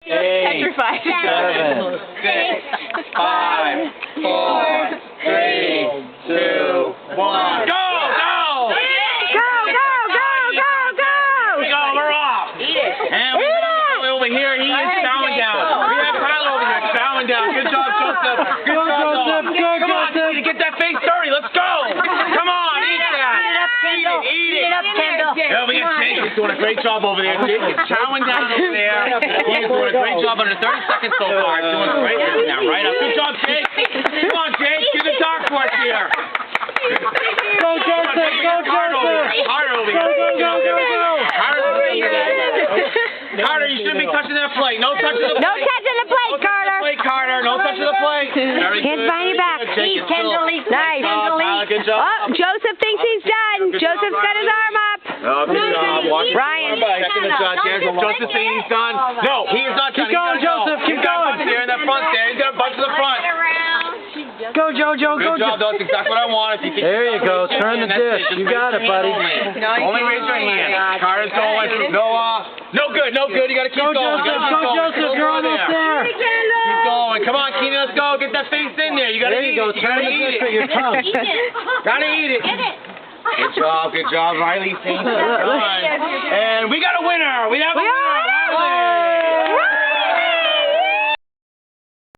Petrified. 7, 6, 5, 4, 3, 2, 1. Go! Go! Go, we're off. Eat it. And we have over here, he is chowing down. We have Kyle over here chowing down. Good job, Joseph. Good job, Joseph. Come on, dude, get that face dirty. Let's go. Come on, eat that. Eat it. Yeah, we got Jake. He's doing a great job over there. Jake is chowing down over there. He's doing a great job under 30 seconds so far. Doing a great job now. Right up. Good job, Jake. Come on, Jake. Do the dark horse here. Go, Joseph. Go, Joseph. Carter over here. Carter, you shouldn't be touching that plate. No touching the plate. No touching the plate, Carter. Carter. No touching the plate. Very Hands behind your back. He's tenderly. Nice. Good job. Oh, Joseph thinks he's done. Joseph's got his arm up. Oh, good job. Watch Ryan. Second the shot. Joseph saying he's done. No, he is not done. Keep going, Joseph. Keep going. There in that front there. He's got a bunch to the front. Go, Jojo. Go, Good job, Joe. That's exactly what I wanted. There you go. Turn the dish. You got it, buddy. Only raise your hand. Carter's going. No good. No good. You got to keep Go, going. Joseph. Go, Joseph. You're almost there. Keep going. Come on, Keenan. Let's go. Get that face in there. You got to eat it. You got to eat it. Your tongue. Got to eat it. Good job. Good job, Riley. And we got a winner. We have a winner. Riley.